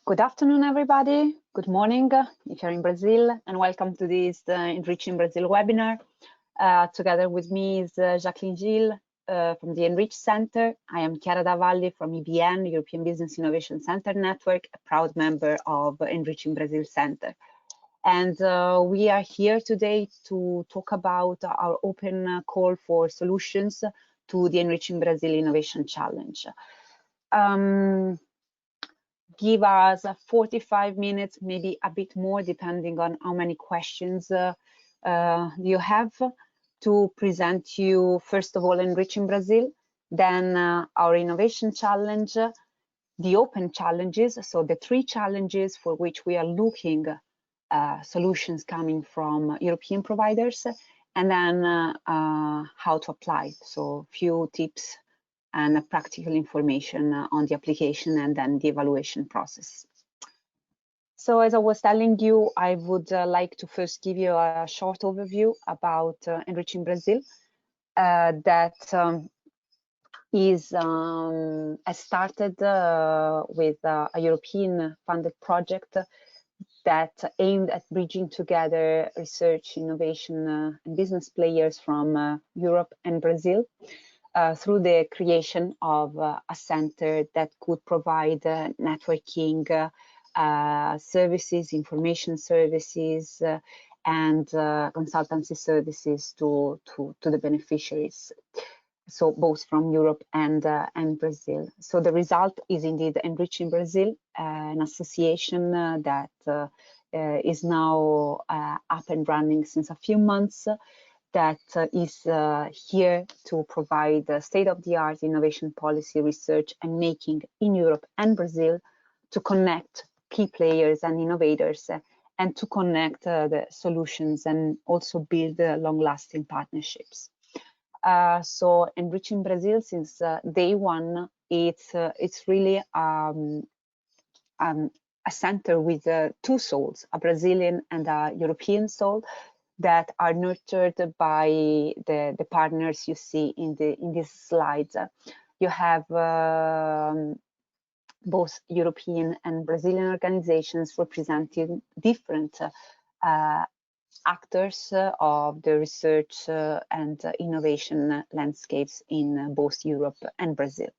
Good afternoon, everybody. Good morning if you're in Brazil, and welcome to this Enrich in Brazil webinar. Together with me is Jacqueline Gilles from the Enrich Center. I am Chiara Davalli from EBN, European Business Innovation Center Network, a proud member of Enrich in Brazil Center. And we are here today to talk about our open call for solutions to the Enrich in Brazil Innovation Challenge. Give us 45 minutes, maybe a bit more, depending on how many questions you have, to present you, first of all, Enrich in Brazil, then our innovation challenge, the open challenges, so the three challenges for which we are looking solutions coming from European providers, and then how to apply, so few tips and practical information on the application and then the evaluation process. So as I was telling you, I would like to first give you a short overview about Enrich in Brazil that has started with a European funded project that aimed at bridging together research, innovation and business players from Europe and Brazil. Through the creation of a center that could provide networking services, information services, and consultancy services to the beneficiaries, so both from Europe and Brazil. So the result is indeed Enrich in Brazil, an association that is now up and running since a few months, that is here to provide state-of-the-art innovation policy research and making in Europe and Brazil, to connect key players and innovators and to connect the solutions and also build long-lasting partnerships. So Enrich in Brazil, since day one, it's really a center with two souls, a Brazilian and a European soul, that are nurtured by the partners you see in these slides. You have both European and Brazilian organizations representing different actors of the research and innovation landscapes in both Europe and Brazil.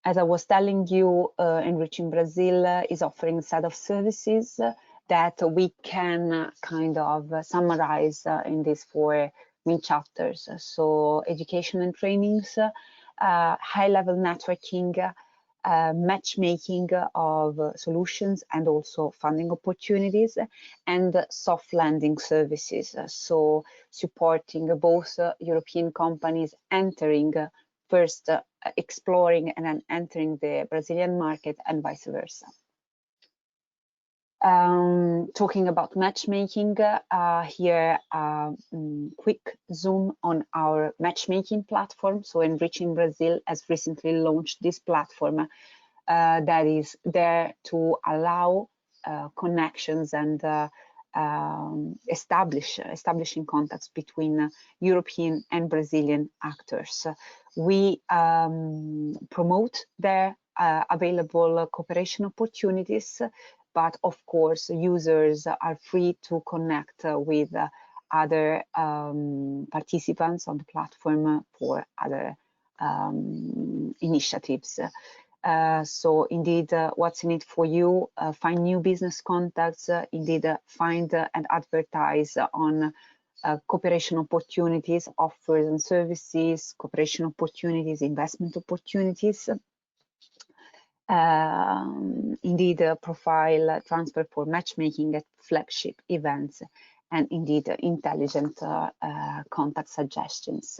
As I was telling you, Enrich in Brazil is offering a set of services that we can kind of summarize in these four main chapters. So education and trainings, high-level networking, matchmaking of solutions and also funding opportunities, and soft landing services. So supporting both European companies entering first, exploring and then entering the Brazilian market, and vice versa. Talking about matchmaking, here quick zoom on our matchmaking platform. So Enrich in Brazil has recently launched this platform that is there to allow connections and establishing contacts between European and Brazilian actors. We promote their available cooperation opportunities, but of course, users are free to connect with other participants on the platform for other initiatives. So indeed, what's in it for you? Find new business contacts, indeed find and advertise on cooperation opportunities, offers and services, cooperation opportunities, investment opportunities. Indeed, profile transfer for matchmaking at flagship events, and indeed intelligent contact suggestions.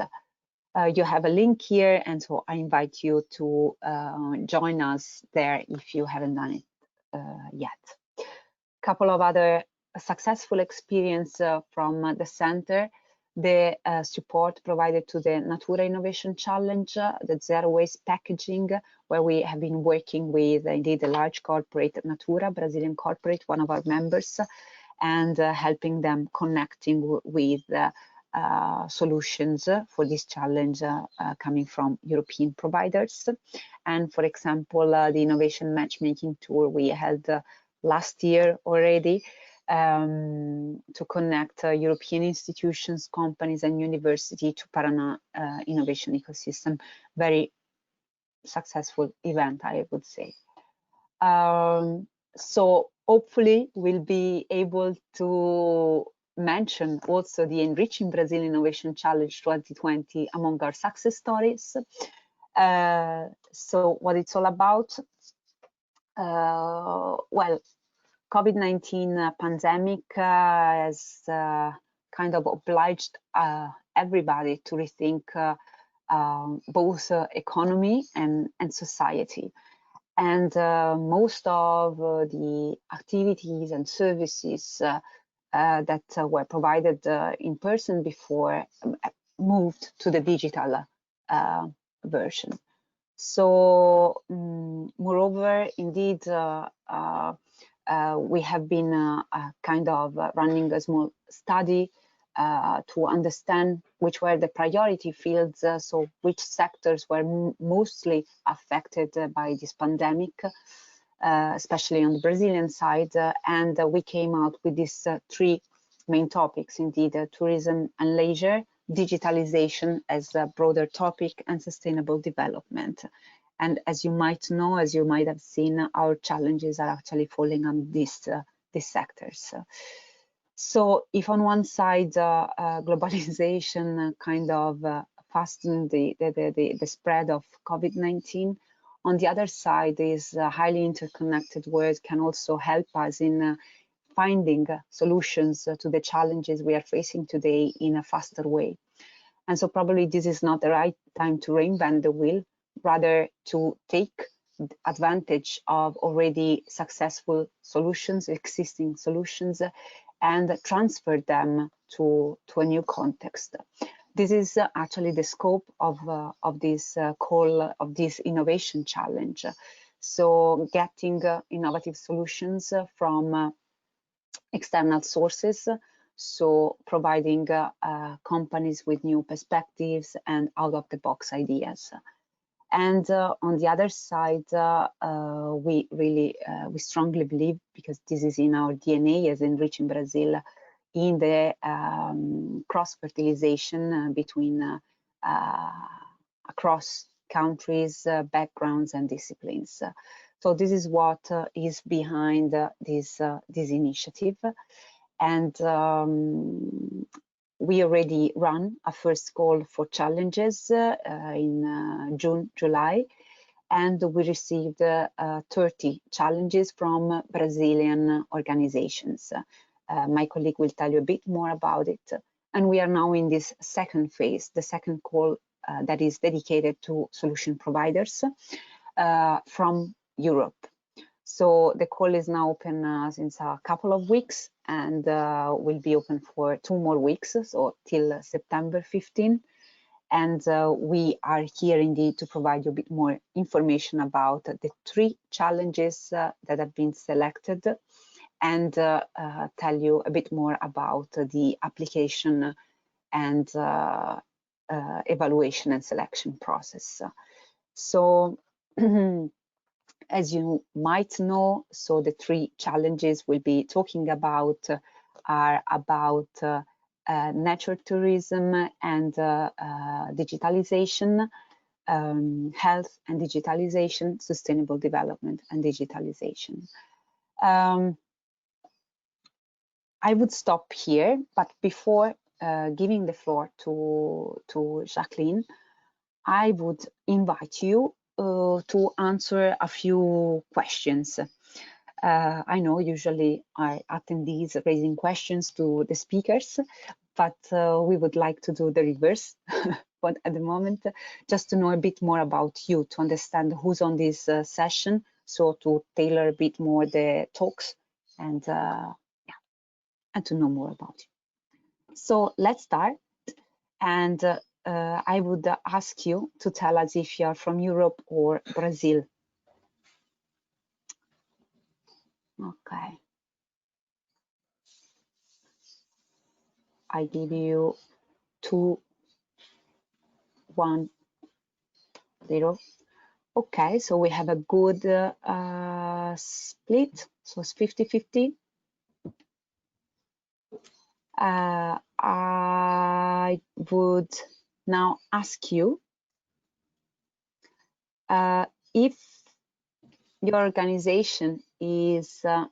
You have a link here, and so I invite you to join us there if you haven't done it yet. A couple of other successful experience from the center. The support provided to the Natura Innovation Challenge, the zero waste packaging, where we have been working with indeed a large corporate, Natura, Brazilian corporate, one of our members, and helping them connecting with solutions for this challenge coming from European providers. And for example, the innovation matchmaking tour we held last year already to connect European institutions, companies, and university to Paraná innovation ecosystem. Very successful event, I would say. So hopefully we'll be able to mention also the ENRICH in Brazil Innovation Challenge 2020 among our success stories. So what it's all about? Well, COVID-19 pandemic has kind of obliged everybody to rethink both economy and society. And most of the activities and services that were provided in person before moved to the digital version. So, moreover, indeed, we have been kind of running a small study to understand which were the priority fields, so which sectors were mostly affected by this pandemic, especially on the Brazilian side, and we came out with these three main topics, indeed, tourism and leisure, digitalization as a broader topic, and sustainable development. And as you might know, as you might have seen, our challenges are actually falling on these sectors. So if on one side, globalization kind of fastened the spread of COVID-19, on the other side is highly interconnected world can also help us in finding solutions to the challenges we are facing today in a faster way. And so probably this is not the right time to reinvent the wheel, rather to take advantage of already successful solutions, existing solutions, and transfer them to a new context. This is actually the scope of this call of this innovation challenge. So getting innovative solutions from external sources, so providing companies with new perspectives and out-of-the-box ideas. And on the other side, we strongly believe, because this is in our DNA as ENRICH in Brazil, in the cross-fertilization between across countries, backgrounds, and disciplines. So this is what is behind this initiative. And we already run a first call for challenges in June, July, and we received 30 challenges from Brazilian organizations. My colleague will tell you a bit more about it. And we are now in this second phase, the second call that is dedicated to solution providers from Europe. So the call is now open since a couple of weeks and will be open for 2 more weeks, so till September 15. And we are here indeed to provide you a bit more information about the 3 challenges that have been selected, and tell you a bit more about the application and evaluation and selection process. So as you might know, so the 3 challenges we'll be talking about are about nature tourism and digitalization, health and digitalization, sustainable development and digitalization. I would stop here, but before giving the floor to Jacqueline, I would invite you to answer a few questions. I know usually our attendees raising questions to the speakers, but we would like to do the reverse but at the moment, just to know a bit more about you, to understand who's on this session, so to tailor a bit more the talks and to know more about you. So let's start. And I would ask you to tell us if you are from Europe or Brazil. Okay. I give you 210. Okay, so we have a good split, so it's 50-50. I would now ask you if your organization is a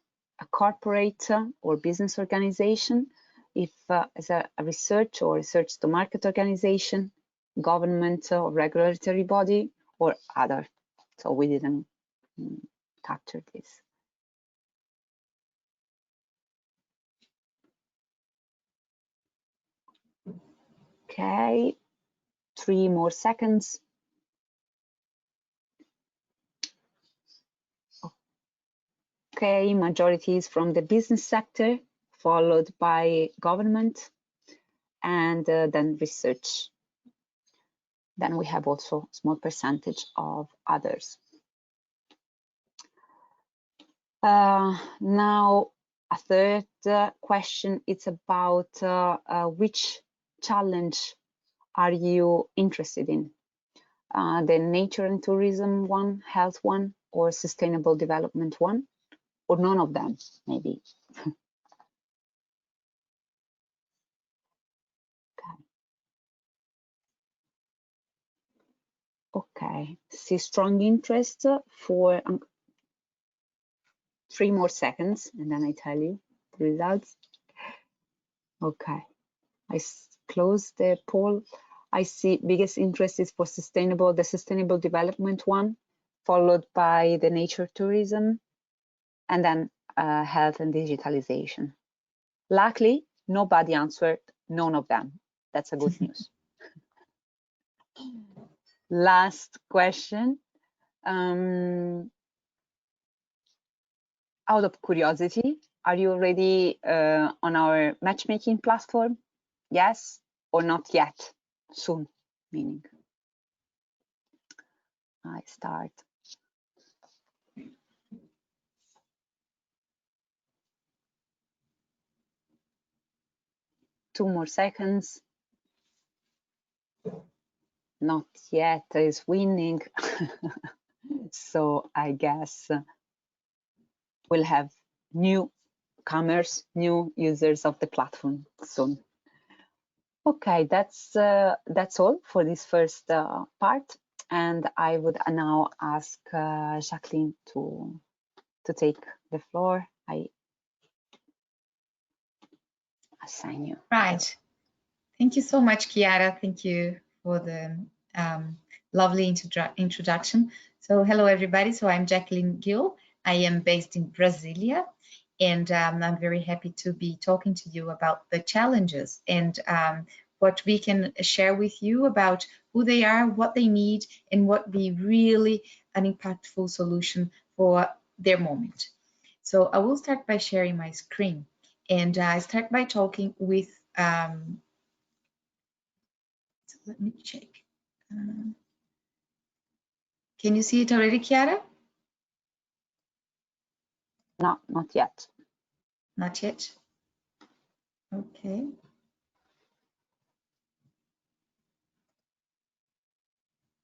corporate or business organization, if as a research or research to market organization, government or regulatory body, or other. So we didn't capture this. Okay, 3 more seconds. Okay, majority is from the business sector, followed by government, and then research. Then we have also a small percentage of others. Now, a third question, it's about which challenge are you interested in? The nature and tourism one, health one, or sustainable development one, or none of them, maybe. Okay, see strong interest for 3 more seconds, and then I tell you the results. Okay, I close the poll. I see biggest interest is for the sustainable development one, followed by the nature tourism, and then health and digitalization. Luckily, nobody answered none of them. That's a good news. Last question. Out of curiosity, are you already on our matchmaking platform? Yes or not yet? Soon, meaning. I start. Two more seconds. Not yet is winning. So I guess we'll have newcomers, new users of the platform soon. Okay, that's all for this first part, and I would now ask Jacqueline to take the floor. I assign you. Right. Thank you so much, Chiara. Thank you for the lovely introduction. So hello, everybody. So I'm Jacqueline Gill. I am based in Brasilia, and I'm very happy to be talking to you about the challenges and what we can share with you about who they are, what they need, and what be really an impactful solution for their moment. So I will start by sharing my screen, and I start by talking with so let me check. Can you see it already, Chiara? No, not yet. Not yet. Okay.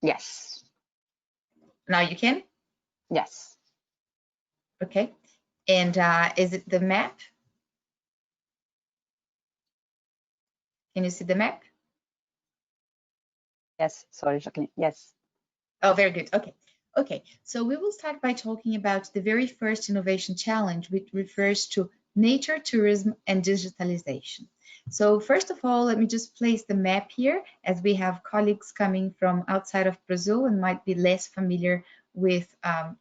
Yes. Now you can? Yes. Okay. And is it the map? Can you see the map? Yes, sorry, Jacqueline. Yes. Oh, very good. Okay. Okay. So we will start by talking about the very first innovation challenge, which refers to nature, tourism, and digitalization. So first of all, let me just place the map here, as we have colleagues coming from outside of Brazil and might be less familiar with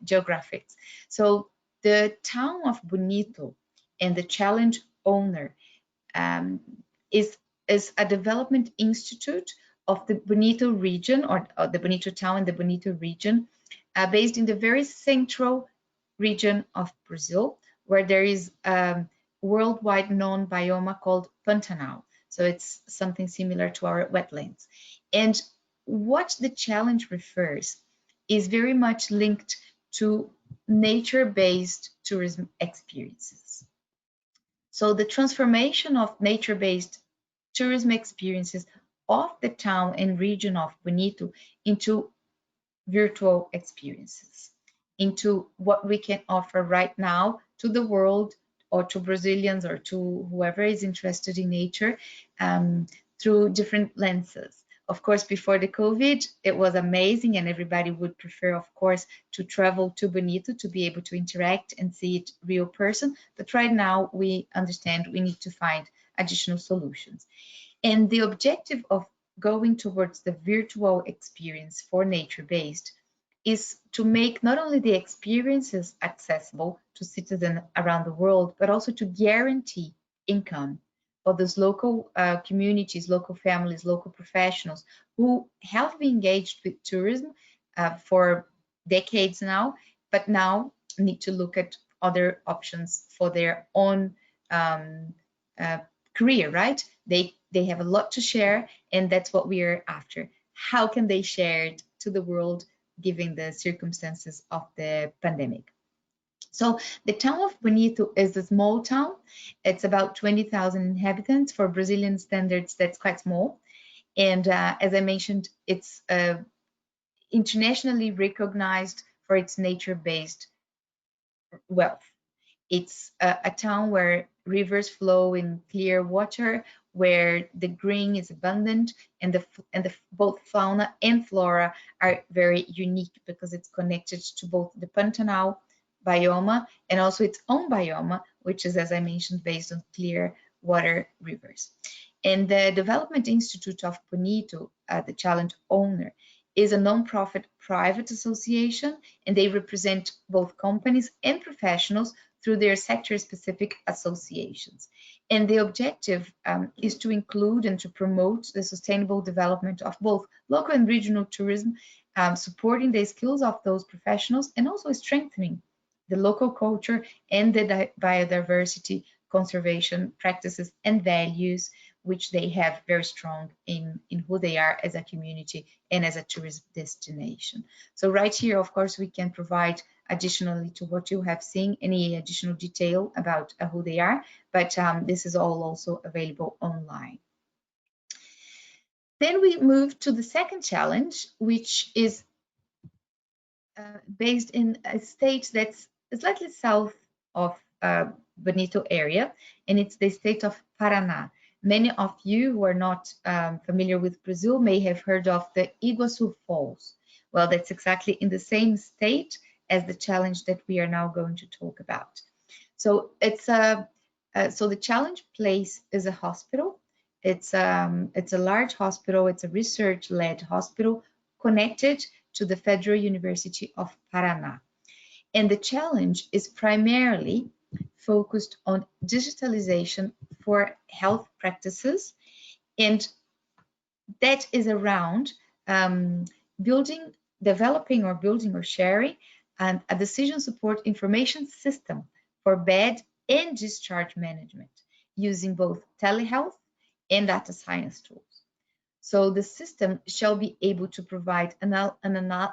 geographics. So the town of Bonito and the challenge owner is a development institute of the Bonito region, or the Bonito town in the Bonito region, based in the very central region of Brazil, where there is a worldwide known biome called Pantanal. So it's something similar to our wetlands. And what the challenge refers is very much linked to nature-based tourism experiences. So the transformation of nature-based tourism experiences of the town and region of Bonito into virtual experiences, into what we can offer right now to the world, or to Brazilians, or to whoever is interested in nature, through different lenses. Of course, before the COVID, it was amazing, and everybody would prefer, of course, to travel to Bonito to be able to interact and see it real person. But right now, we understand we need to find additional solutions. And the objective of going towards the virtual experience for nature-based is to make not only the experiences accessible to citizens around the world, but also to guarantee income for those local communities, local families, local professionals who have been engaged with tourism for decades now, but now need to look at other options for their own career, right? They have a lot to share, and that's what we are after. How can they share it to the world given the circumstances of the pandemic? So the town of Bonito is a small town. It's about 20,000 inhabitants. For Brazilian standards, that's quite small. And as I mentioned, it's internationally recognized for its nature-based wealth. It's a town where rivers flow in clear water, where the green is abundant, and both fauna and flora are very unique because it's connected to both the Pantanal biome and also its own biome, which is, as I mentioned, based on clear water rivers. And the Development Institute of Bonito, the challenge owner, is a non-profit private association, and they represent both companies and professionals through their sector-specific associations. And the objective is to include and to promote the sustainable development of both local and regional tourism, supporting the skills of those professionals, and also strengthening the local culture and the biodiversity conservation practices and values, which they have very strong in who they are as a community and as a tourist destination. So right here, of course, we can provide additionally to what you have seen any additional detail about who they are, but this is all also available online. Then we move to the second challenge, which is based in a state that's slightly south of Bonito area, and it's the state of Paraná. Many of you who are not familiar with Brazil may have heard of the Iguaçu Falls. Well, that's exactly in the same state as the challenge that we are now going to talk about. So it's so the challenge place is a hospital. It's a large hospital. It's a research-led hospital connected to the Federal University of Paraná. And the challenge is primarily focused on digitalization for health practices, and that is around developing or sharing a decision support information system for bed and discharge management using both telehealth and data science tools. So the system shall be able to provide an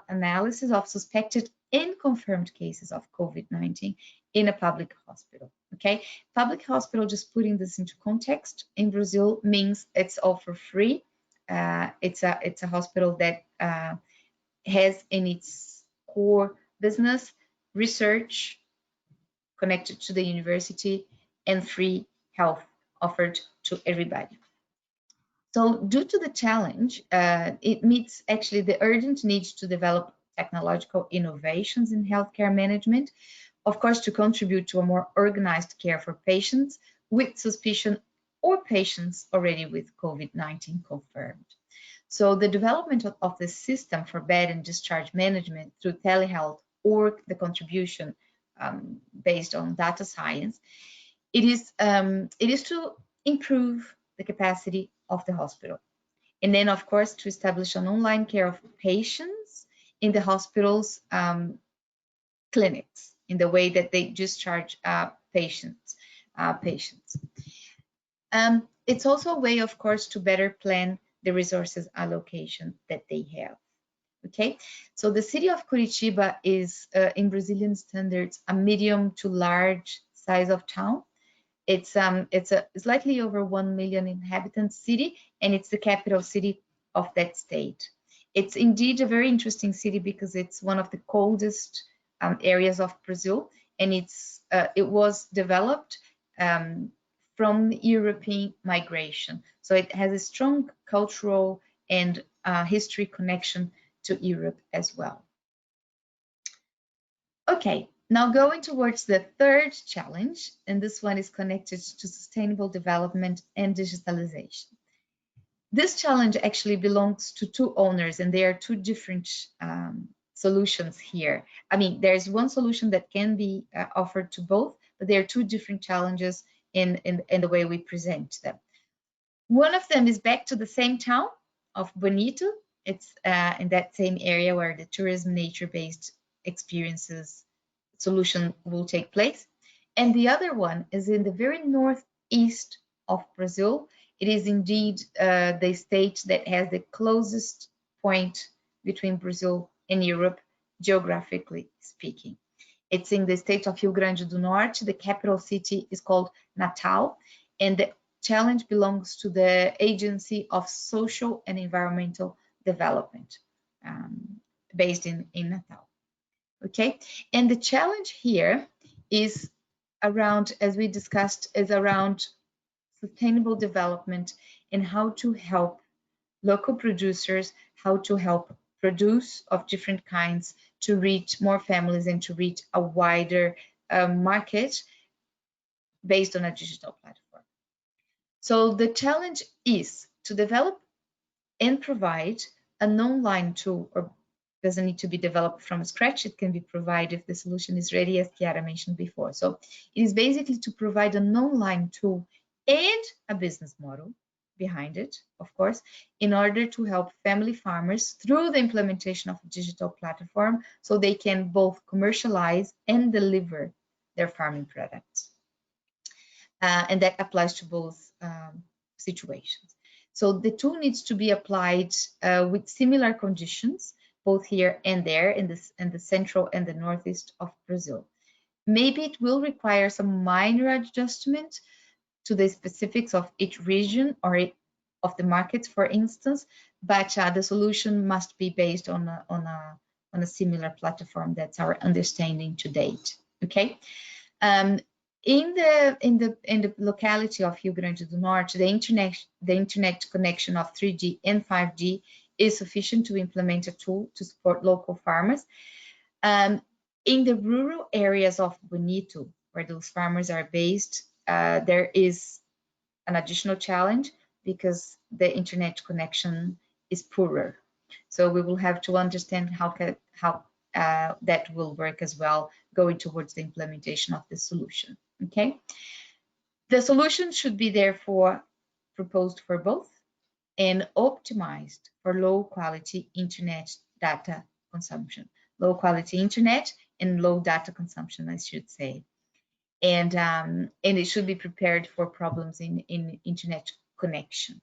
analysis of suspected and confirmed cases of COVID-19 in a public hospital. Okay, public hospital, just putting this into context, in Brazil means it's all for free. It's a hospital that has in its core business research connected to the university and free health offered to everybody. So due to the challenge, it meets actually the urgent need to develop technological innovations in healthcare management, of course, to contribute to a more organized care for patients with suspicion or patients already with COVID-19 confirmed. So the development of the system for bed and discharge management through telehealth or the contribution based on data science, it is to improve the capacity of the hospital. And then, of course, to establish an online care of patients in the hospital's clinics in the way that they discharge patients. It's also a way, of course, to better plan the resources allocation that they have. Okay, so the city of Curitiba is, in Brazilian standards, a medium to large size of town. It's a slightly over 1 million inhabitant city, and it's the capital city of that state. It's indeed a very interesting city because it's one of the coldest areas of Brazil, and it was developed from European migration. So it has a strong cultural and history connection to Europe as well. Okay, now going towards the third challenge, and this one is connected to sustainable development and digitalization. This challenge actually belongs to two owners, and there are two different solutions here. I mean, there's one solution that can be offered to both, but there are two different challenges in the way we present them. One of them is back to the same town of Bonito. It's in that same area where the tourism nature-based experiences solution will take place. And the other one is in the very northeast of Brazil. It is indeed the state that has the closest point between Brazil and Europe, geographically speaking. It's in the state of Rio Grande do Norte. The capital city is called Natal, and the challenge belongs to the Agency of Social and Environmental Development, based in Natal. Okay, and the challenge here is around, as we discussed, is around sustainable development and how to help local producers, how to help produce of different kinds to reach more families and to reach a wider market based on a digital platform. So the challenge is to develop and provide an online tool, or doesn't need to be developed from scratch. It can be provided if the solution is ready, as Chiara mentioned before. So it is basically to provide an online tool and a business model behind it, of course, in order to help family farmers through the implementation of a digital platform so they can both commercialize and deliver their farming products. And that applies to both situations. So the tool needs to be applied with similar conditions, both here and there in the central and the northeast of Brazil. Maybe it will require some minor adjustment to the specifics of each region or of the markets, for instance, but the solution must be based on a similar platform. That's our understanding to date. Okay. In the locality of Rio Grande do Norte, the internet connection of 3G and 5G is sufficient to implement a tool to support local farmers. In the rural areas of Bonito, where those farmers are based, there is an additional challenge because the internet connection is poorer. So we will have to understand how that will work as well, going towards the implementation of the solution. Okay, the solution should be therefore proposed for both and optimized for low quality internet data consumption, low quality internet and low data consumption, I should say. And it should be prepared for problems in internet connection.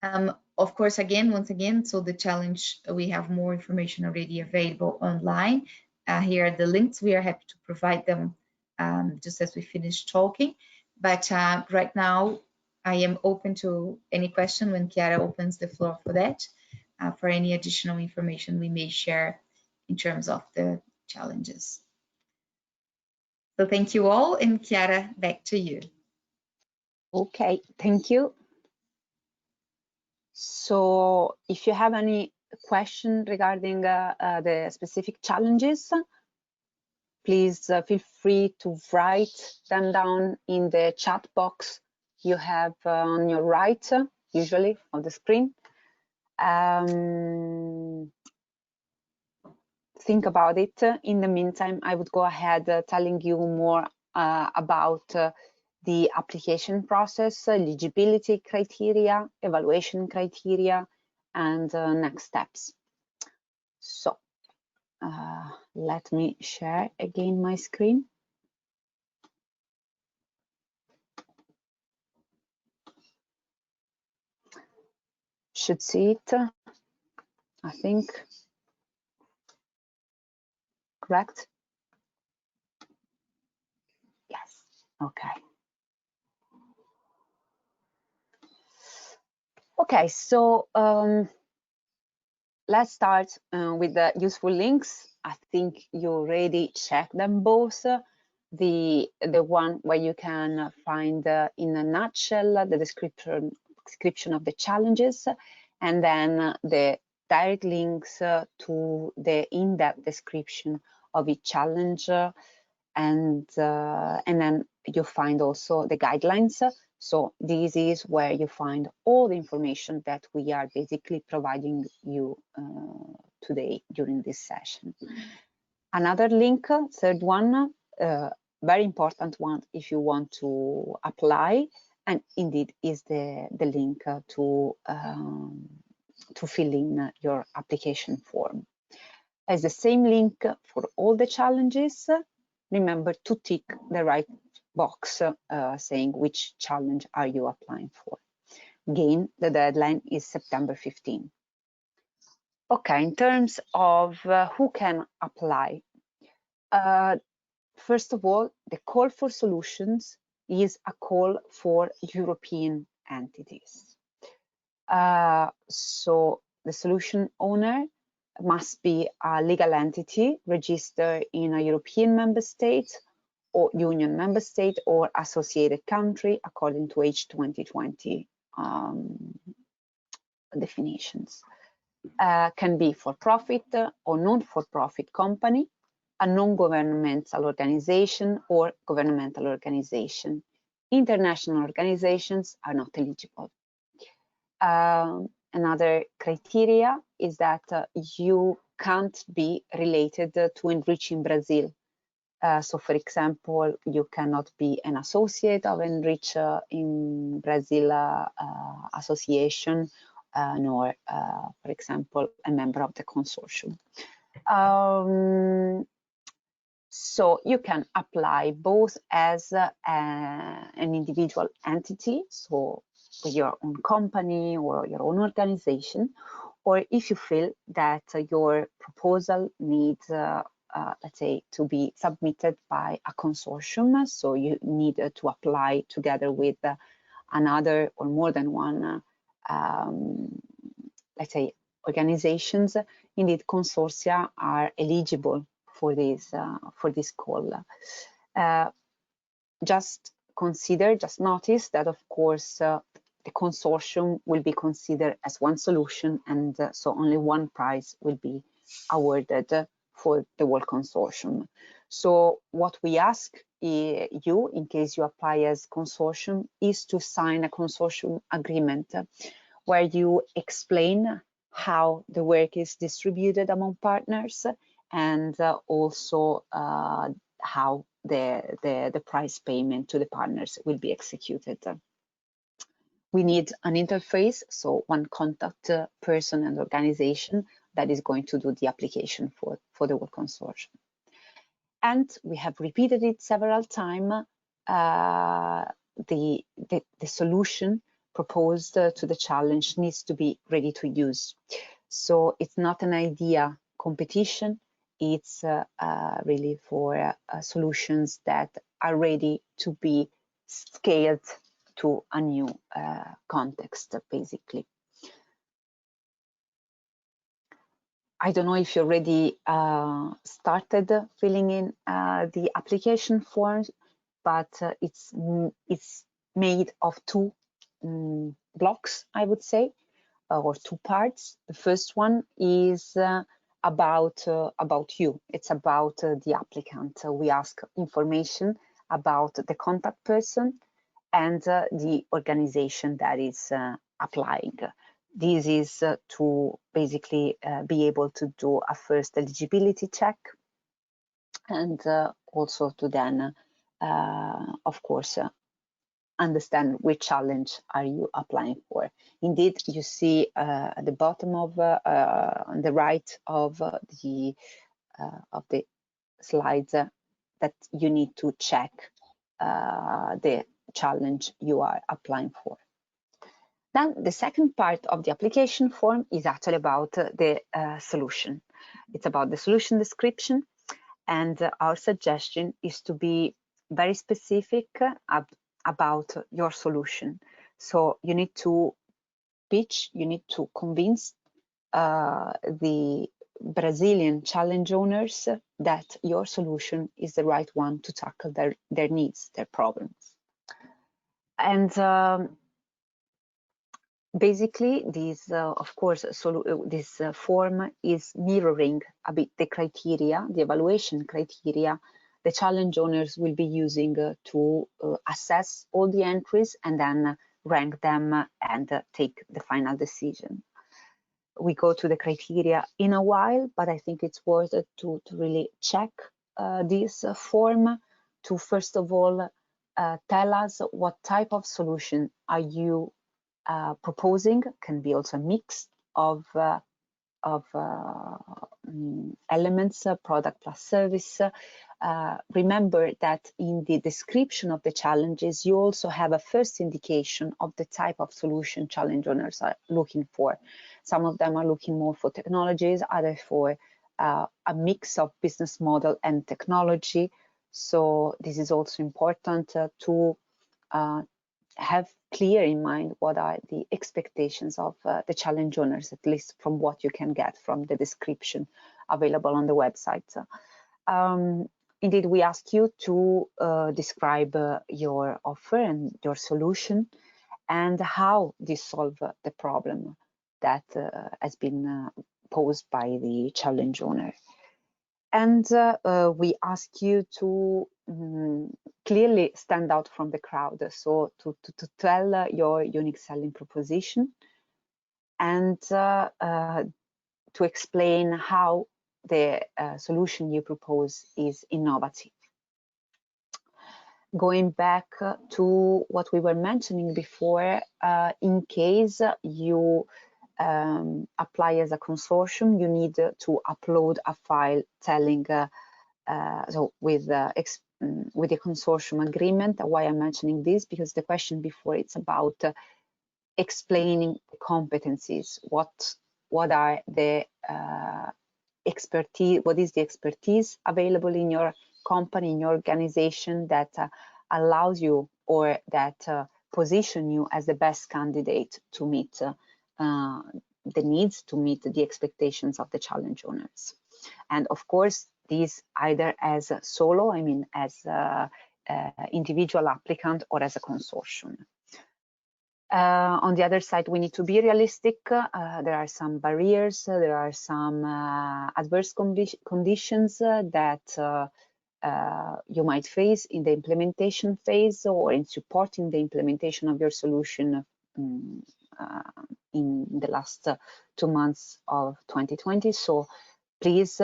Of course, once again, so the challenge, we have more information already available online. Here are the links. We are happy to provide them just as we finish talking. But right now, I am open to any question when Chiara opens the floor for that, for any additional information we may share in terms of the challenges. So thank you all, and Chiara, back to you. Okay, thank you. So if you have any question regarding the specific challenges, please feel free to write them down in the chat box you have on your right, usually, of the screen. Think about it. In the meantime, I would go ahead telling you more about the application process, eligibility criteria, evaluation criteria, and next steps. So let me share again my screen. Should see it, I think. Correct? Yes, okay. Okay, so let's start with the useful links. I think you already checked them both. The one where you can find in a nutshell the description of the challenges, and then the direct links to the in-depth description of each challenge, and then you find also the guidelines. So this is where you find all the information that we are basically providing you today during this session. Another link, third one, very important one if you want to apply, and indeed is the link to fill in your application form. As the same link for all the challenges, remember to tick the right box saying which challenge are you applying for. Again, the deadline is September 15. Okay, in terms of who can apply, first of all, the call for solutions is a call for European entities. So the solution owner must be a legal entity registered in a European member state or union member state or associated country according to H2020 definitions. Can be for-profit or non-for-profit company, a non-governmental organization or governmental organization. International organizations are not eligible. Another criteria is that you can't be related to ENRICH in Brazil. So, for example, you cannot be an associate of ENRICH in Brazil association, nor, for example, a member of the consortium. So you can apply both as an individual entity, so with your own company or your own organization, or if you feel that your proposal needs, let's say, to be submitted by a consortium, so you need to apply together with another or more than one, let's say, organizations. Indeed, consortia are eligible for this call. Just notice that, of course, the consortium will be considered as one solution, and so only one prize will be awarded for the whole consortium. So what we ask you, in case you apply as consortium, is to sign a consortium agreement where you explain how the work is distributed among partners, and also how the prize payment to the partners will be executed. We need an interface, so one contact person and organization that is going to do the application for the whole consortium. And we have repeated it several times, the solution proposed to the challenge needs to be ready to use. So it's not an idea competition, it's really for solutions that are ready to be scaled to a new context, basically. I don't know if you already started filling in the application form, but it's made of two blocks, I would say, or two parts. The first one is about you. It's about the applicant. We ask information about the contact person and the organization that is applying. This is to basically be able to do a first eligibility check, and also to then, of course, understand which challenge are you applying for. Indeed, you see at the bottom of on the right of the slides that you need to check the challenge you are applying for. Then the second part of the application form is actually about the solution. It's about the solution description, and our suggestion is to be very specific about your solution. So you need to pitch, you need to convince the Brazilian challenge owners that your solution is the right one to tackle their needs, their problems. And basically, this, of course, this form is mirroring a bit the criteria, the evaluation criteria the challenge owners will be using to assess all the entries and then rank them and take the final decision. We go to the criteria in a while, but I think it's worth it to really check this form to, first of all, tell us what type of solution are you proposing. Can be also a mix of elements, product plus service. Remember that in the description of the challenges, you also have a first indication of the type of solution challenge owners are looking for. Some of them are looking more for technologies, others for a mix of business model and technology. So this is also important to have clear in mind what are the expectations of the challenge owners, at least from what you can get from the description available on the website. Indeed, we ask you to describe your offer and your solution and how this solves the problem that has been posed by the challenge owner. And we ask you to clearly stand out from the crowd, so to tell your unique selling proposition and to explain how the solution you propose is innovative. Going back to what we were mentioning before, in case you apply as a consortium, you need to upload a file telling so with the consortium agreement. Why I'm mentioning this, because the question before, it's about explaining competencies. What are the expertise? What is the expertise available in your company, in your organization, that allows you or that position you as the best candidate to meet the needs, to meet the expectations of the challenge owners. And of course, these either as a solo, I mean as individual applicant, or as a consortium. On the other side, we need to be realistic. There are some barriers, there are some adverse conditions that you might face in the implementation phase or in supporting the implementation of your solution in the last 2 months of 2020. So please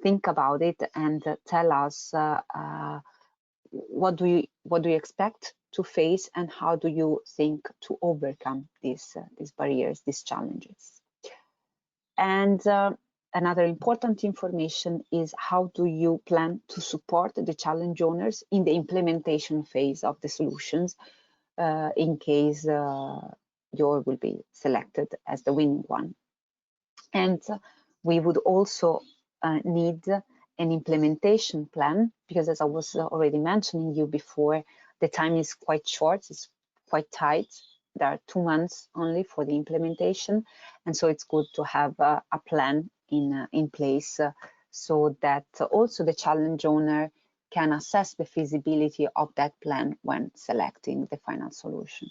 think about it and tell us what do you expect to face and how do you think to overcome these barriers, these challenges. And another important information is how do you plan to support the challenge owners in the implementation phase of the solutions in case yours will be selected as the winning one. And we would also need an implementation plan, because as I was already mentioning you before, the time is quite short, it's quite tight. There are 2 months only for the implementation, and so it's good to have a plan in place so that also the challenge owner can assess the feasibility of that plan when selecting the final solution.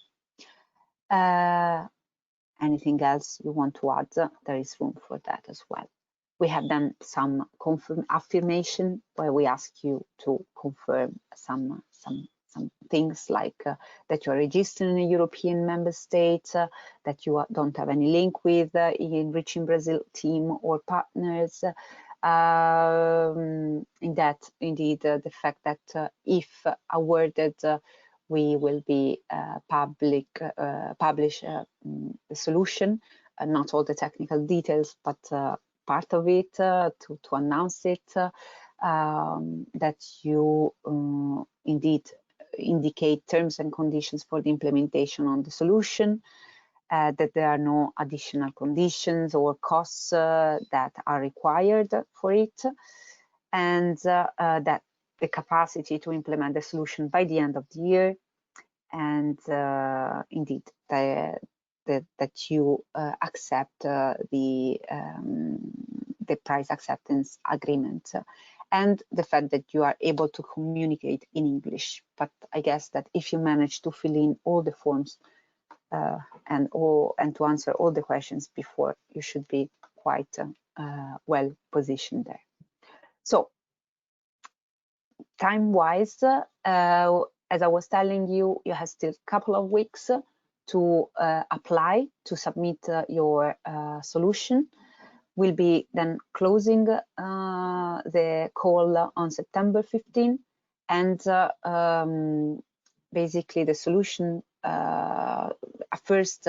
Anything else you want to add? There is room for that as well. We have done some affirmation where we ask you to confirm some things like that you're registered in a European member state, that you don't have any link with ENRICH in Brazil team or partners. In that, indeed, the fact that if awarded, we will be publish the solution, not all the technical details, but part of it to announce it, that you indeed indicate terms and conditions for the implementation on the solution, that there are no additional conditions or costs that are required for it, and that the capacity to implement the solution by the end of the year, and indeed that you accept the price acceptance agreement, and the fact that you are able to communicate in English. But I guess that if you manage to fill in all the forms and to answer all the questions before, you should be quite well positioned there. So time-wise, as I was telling you, you have still a couple of weeks to apply to submit your solution. We'll be then closing the call on September 15, and basically the solution, a first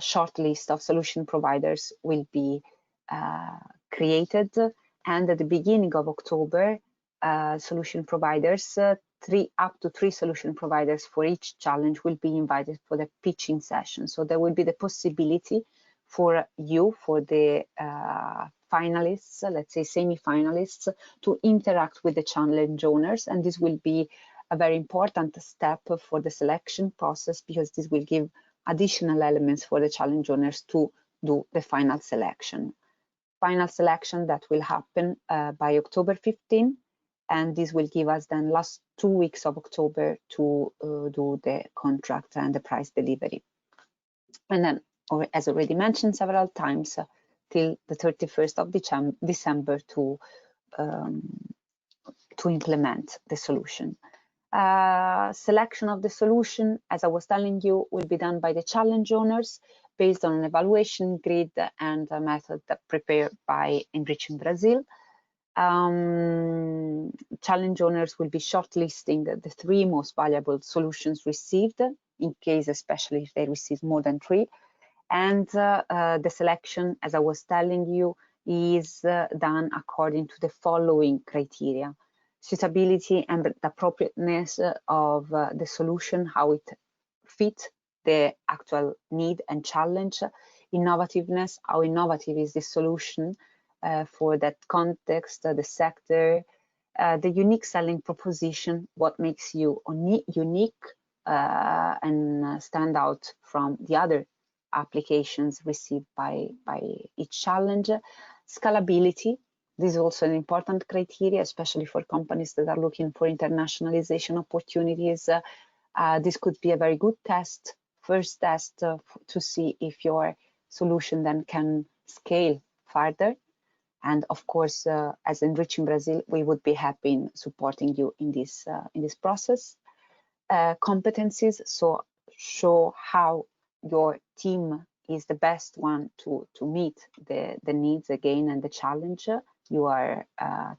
short list of solution providers will be created, and at the beginning of October, solution providers, up to three solution providers for each challenge will be invited for the pitching session. So there will be the possibility for you, for the finalists, let's say semi-finalists, to interact with the challenge owners, and this will be a very important step for the selection process, because this will give additional elements for the challenge owners to do the final selection. Final selection that will happen by October 15, and this will give us then last 2 weeks of October to do the contract and the price delivery. And then, as already mentioned several times, till the 31st of December to implement the solution. Selection of the solution, as I was telling you, will be done by the challenge owners based on an evaluation grid and a method prepared by ENRICH in Brazil. Challenge owners will be shortlisting the 3 most valuable solutions received, in case especially if they receive more than 3. And the selection, as I was telling you, is done according to the following criteria: suitability and the appropriateness of the solution, how it fits the actual need and challenge; innovativeness, how innovative is the solution for that context, the sector; the unique selling proposition, what makes you unique and stand out from the other applications received by each challenge; scalability. This is also an important criteria, especially for companies that are looking for internationalization opportunities. This could be a very good test, first test to see if your solution then can scale further. And of course, as ENRICH in Brazil, we would be happy in supporting you in this process. Competencies, so show how your team is the best one to meet the needs again and the challenge you are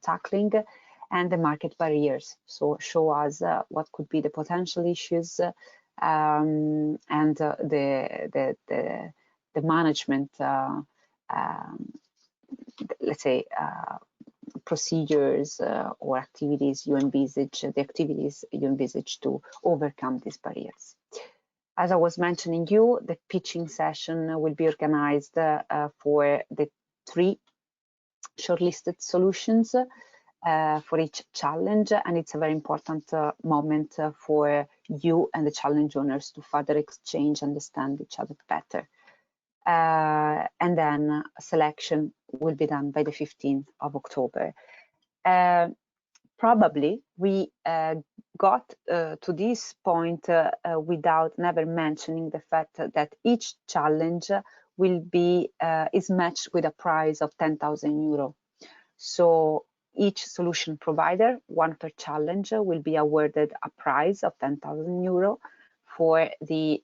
tackling, and the market barriers. So show us what could be the potential issues and the management, let's say, procedures or activities you envisage, the activities you envisage to overcome these barriers. As I was mentioning you, the pitching session will be organized for the 3 shortlisted solutions for each challenge, and it's a very important moment for you and the challenge owners to further exchange, understand each other better. And then selection will be done by the 15th of October. Probably we got to this point without never mentioning the fact that each challenge will be is matched with a prize of 10,000 euro. So each solution provider, 1 per challenge, will be awarded a prize of 10,000 euro for the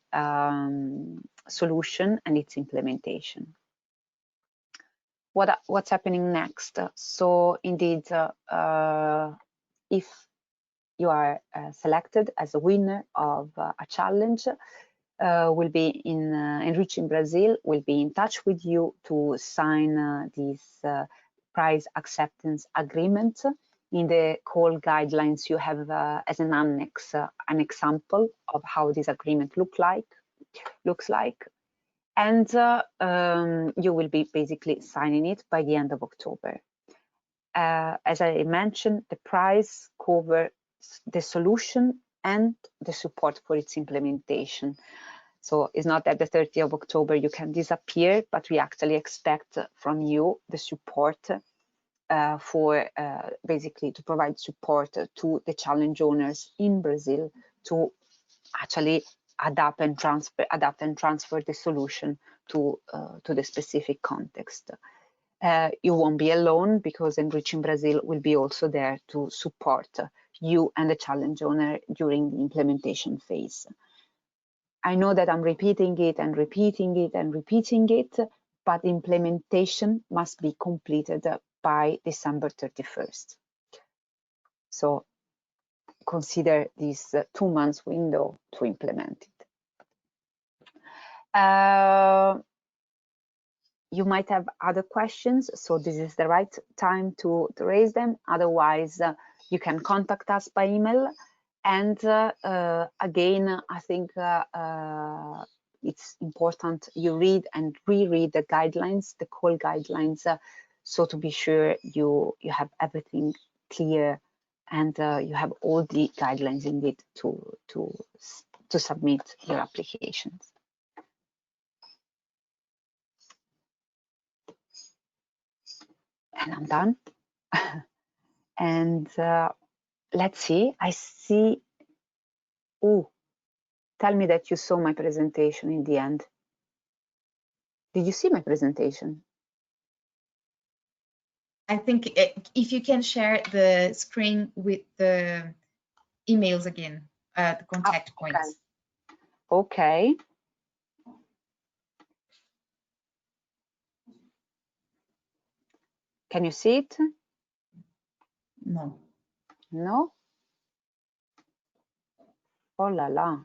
solution and its implementation. What's happening next? So indeed, if you are selected as a winner of a challenge, will be in ENRICH in Brazil, will be in touch with you to sign this prize acceptance agreement. In the call guidelines, you have as an annex an example of how this agreement looks like, and you will be basically signing it by the end of October. As I mentioned, the prize covers the solution and the support for its implementation. So it's not that the 30th of October you can disappear, but we actually expect from you the support for basically to provide support to the challenge owners in Brazil to actually adapt and transfer the solution to the specific context. You won't be alone, because ENRICH in Brazil will be also there to support you and the challenge owner during the implementation phase. I know that I'm repeating it and repeating it and repeating it, but implementation must be completed by December 31st. So consider this 2 months window to implement it. You might have other questions, so this is the right time to raise them. Otherwise, you can contact us by email. And again, I think it's important you read and reread the guidelines, the call guidelines, so to be sure you have everything clear and you have all the guidelines indeed to submit your applications. And I'm done. And let's see, I see, oh, tell me that you saw my presentation in the end. Did you see my presentation? I think if you can share the screen with the emails again, the contact points. Okay. Can you see it? No. No? Oh la la.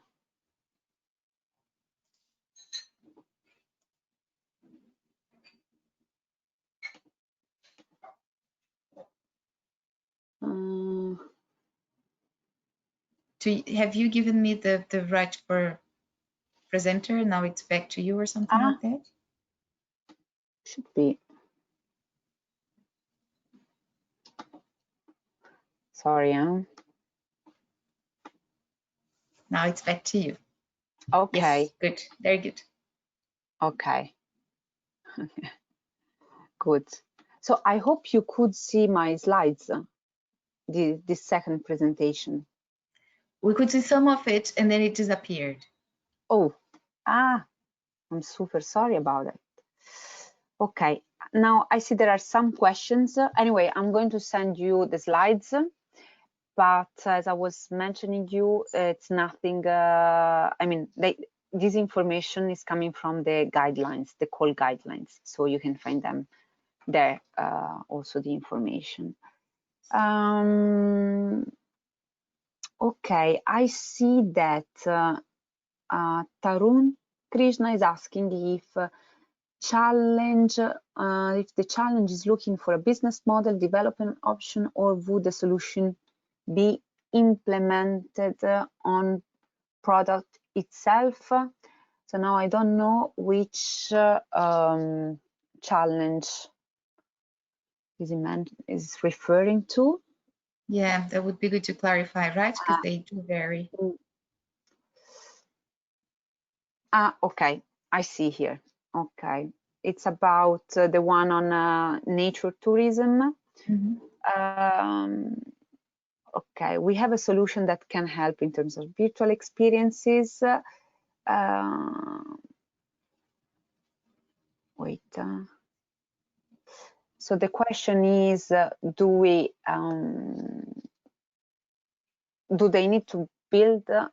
Have you given me the right for presenter? Now it's back to you or something like that? Should be. Sorry, huh? Now it's back to you. Okay. Yes, good. Very good. Okay. Good. So I hope you could see my slides, this second presentation. We could see some of it and then it disappeared. Oh, I'm super sorry about it. Okay, now I see there are some questions. Anyway, I'm going to send you the slides, but as I was mentioning you, it's nothing, I mean, this information is coming from the guidelines, the call guidelines, so you can find them there, also the information. Okay, I see that Tarun Krishna is asking if the challenge is looking for a business model development option, or would the solution be implemented on product itself. So now I don't know which challenge is referring to. Yeah, that would be good to clarify, right? Because they do vary. Okay, I see here. Okay, it's about the one on nature tourism. Mm-hmm. Okay, we have a solution that can help in terms of virtual experiences. Wait. So the question is, do they need to build a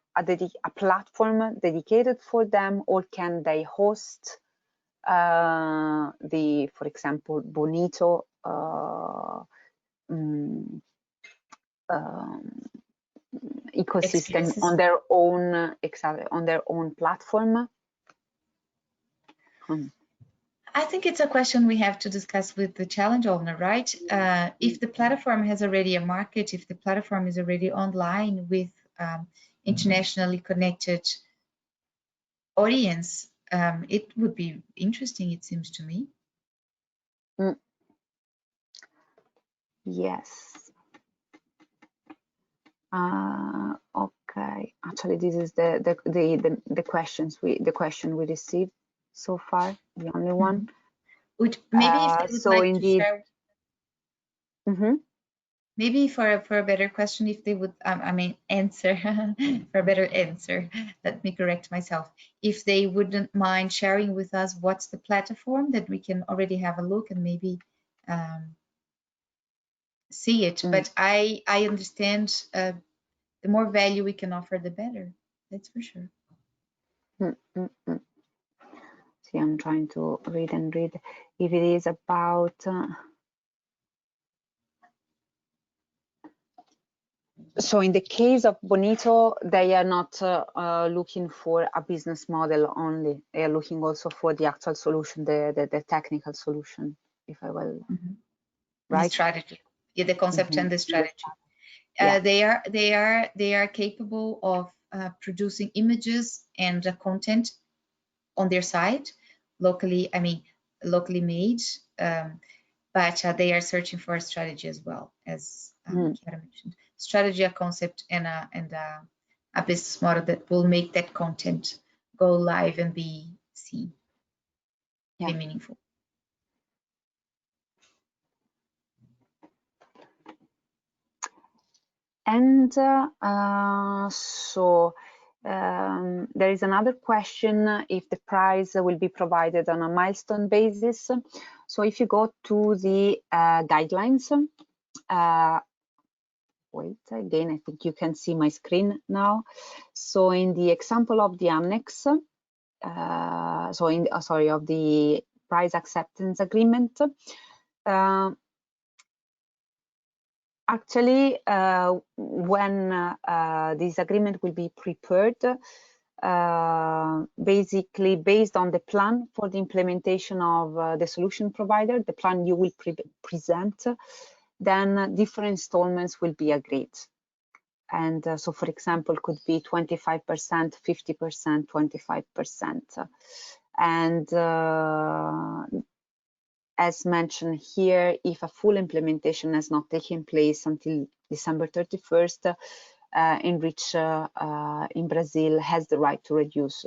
platform dedicated for them, or can they host for example, Bonito ecosystem on their own, exactly, on their own platform? I think it's a question we have to discuss with the challenge owner, right? If the platform has already a market, if the platform is already online with internationally connected audience, it would be interesting, it seems to me. Yes. Okay, actually, this is the question we received so far, the only one. Which maybe if they would So like indeed, to share. Maybe for a better question, if they would, answer for a better answer, let me correct myself. If they wouldn't mind sharing with us what's the platform that we can already have a look and maybe see it. But I understand the more value we can offer, the better. That's for sure. See, I'm trying to read if it is about. So in the case of Bonito, they are not looking for a business model only. They are looking also for the actual solution, the technical solution, if I will. Right? The strategy, yeah, the concept and the strategy. Yeah. They are capable of producing images and content on their site, locally made. But they are searching for a strategy as well, as Chiara mentioned. Strategy, a concept, and a business model that will make that content go live and be seen, be meaningful. And there is another question if the prize will be provided on a milestone basis. So if you go to the guidelines, wait, again, I think you can see my screen now. So in the example of the annex, of the prize acceptance agreement, actually, when this agreement will be prepared, basically based on the plan for the implementation of the solution provider, the plan you will present, then different installments will be agreed. And so, for example, could be 25%, 50%, 25%. And as mentioned here, if a full implementation has not taken place until December 31st, ENRICH in Brazil has the right to reduce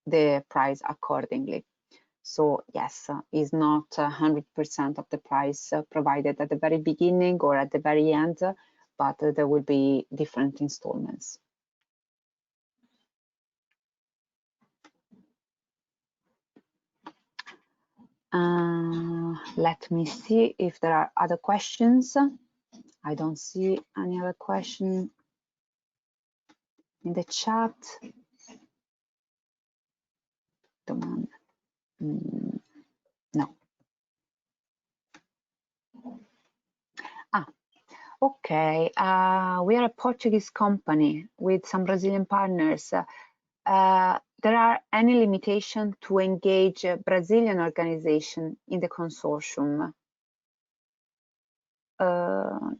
the price accordingly. So yes, is not 100% of the price provided at the very beginning or at the very end, but there will be different installments. Let me see if there are other questions. I don't see any other question in the chat. No. Okay. We are a Portuguese company with some Brazilian partners. There are any limitation to engage a Brazilian organization in the consortium? The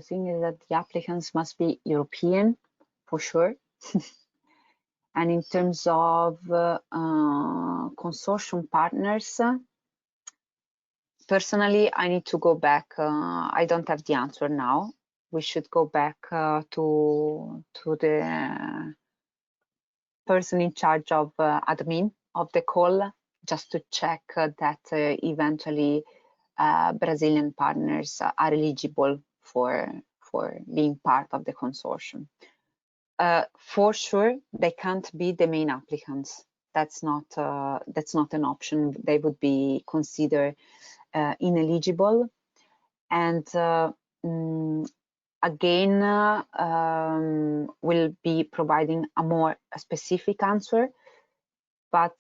thing is that the applicants must be European, for sure. And in terms of consortium partners, personally, I need to go back. I don't have the answer now. We should go back to the person in charge of admin of the call, just to check that eventually Brazilian partners are eligible for being part of the consortium. For sure, they can't be the main applicants. That's not an option. They would be considered ineligible. And again, we'll be providing a more specific answer. But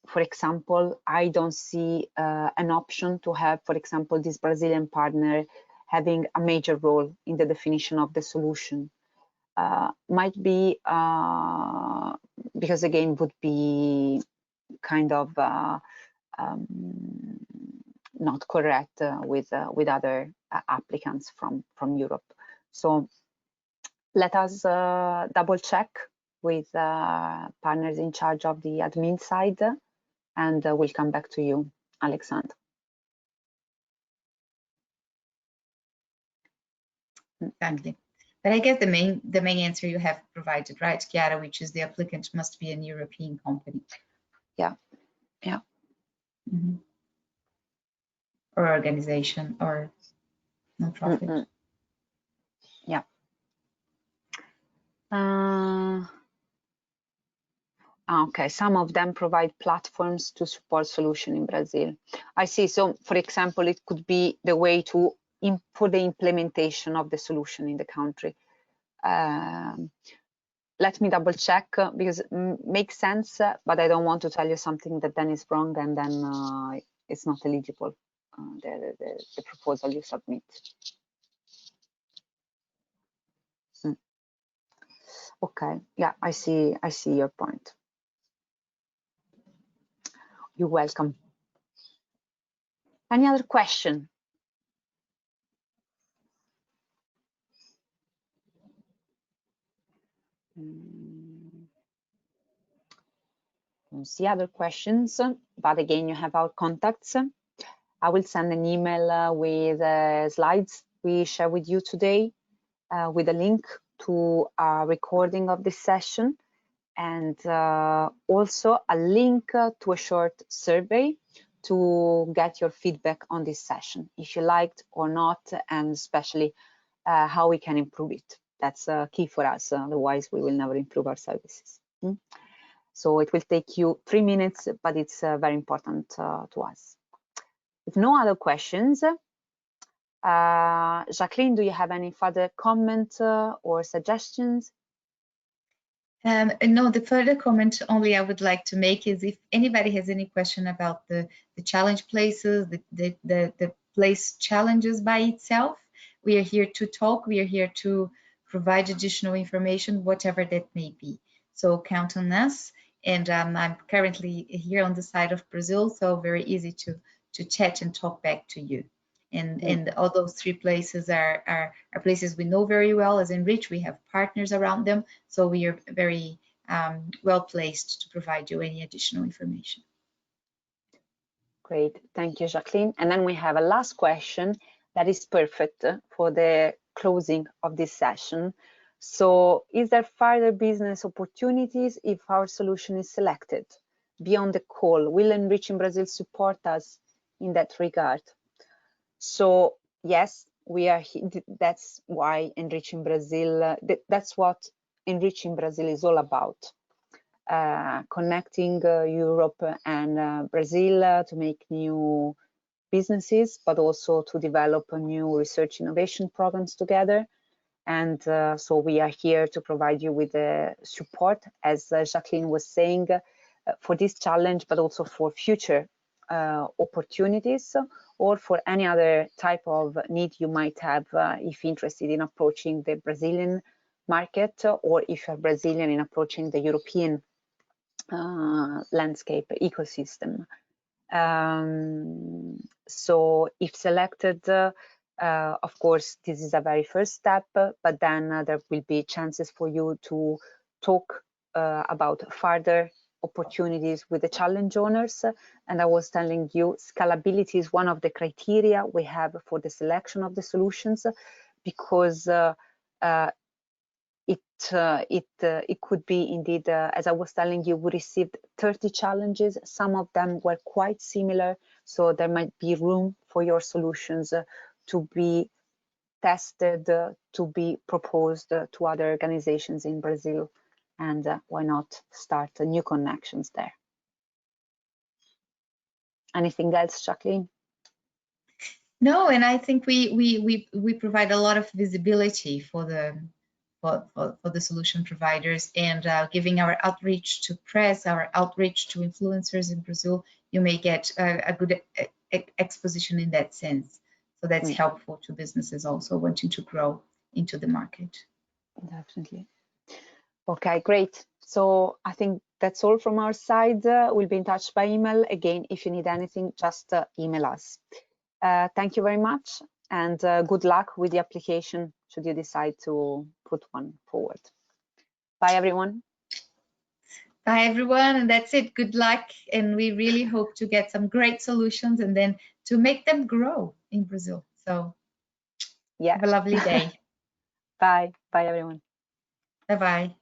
for example, I don't see an option to have, for example, this Brazilian partner having a major role in the definition of the solution. Might be because again would be kind of not correct with other applicants from Europe. So let us double check with partners in charge of the admin side, and we'll come back to you, Alexandre. Exactly. But I guess the main answer you have provided, right, Chiara, which is the applicant must be an European company. Yeah. Or organization or non-profit. Yeah. Okay, some of them provide platforms to support solution in Brazil. I see. So, for example, it could be the way to for the implementation of the solution in the country. Let me double check because it makes sense, but I don't want to tell you something that then is wrong and then it's not eligible, the proposal you submit. Okay, yeah, I see your point. You're welcome. Any other question? Don't see other questions, but again, you have our contacts. I will send an email with slides we share with you today with a link to a recording of this session and also a link to a short survey to get your feedback on this session, if you liked or not, and especially how we can improve it. That's key for us, otherwise we will never improve our services. So it will take you 3 minutes, but it's very important to us. If no other questions, Jacqueline, do you have any further comment or suggestions? No, the further comment only I would like to make is if anybody has any question about the challenge places, the place challenges by itself, we are here to talk. We are here to provide additional information, whatever that may be. So count on us. And I'm currently here on the side of Brazil, so very easy to chat and talk back to you. And all those 3 places are places we know very well as ENRICH. We have partners around them, so we are very well placed to provide you any additional information. Great, thank you, Jacqueline. And then we have a last question that is perfect for the closing of this session. So, is there further business opportunities if our solution is selected? Beyond the call, will ENRICH in Brazil support us in that regard? So yes, we are. That's why ENRICH in Brazil. That's what ENRICH in Brazil is all about. Connecting Europe and Brazil to make new businesses, but also to develop a new research innovation programs together. And so we are here to provide you with the support, as Jacqueline was saying, for this challenge, but also for future opportunities or for any other type of need you might have if interested in approaching the Brazilian market, or if you're Brazilian in approaching the European landscape ecosystem. So if selected, of course, this is a very first step, but then there will be chances for you to talk about further opportunities with the challenge owners. And I was telling you, scalability is one of the criteria we have for the selection of the solutions, because it could be indeed, as I was telling you, we received 30 challenges. Some of them were quite similar, so there might be room for your solutions to be tested, to be proposed to other organizations in Brazil, and why not start new connections there. Anything else, Jacqueline? No, and I think we provide a lot of visibility for the solution providers, and giving our outreach to press, our outreach to influencers in Brazil, you may get a good exposition in that sense. So that's helpful to businesses also wanting to grow into the market. Definitely. Okay, great. So I think that's all from our side. We'll be in touch by email. Again, if you need anything, just email us. Thank you very much, and good luck with the application should you decide to put one forward. Bye, everyone. Bye, everyone. And that's it. Good luck. And we really hope to get some great solutions and then to make them grow in Brazil. So yeah, have a lovely day. Bye. Bye, everyone. Bye-bye.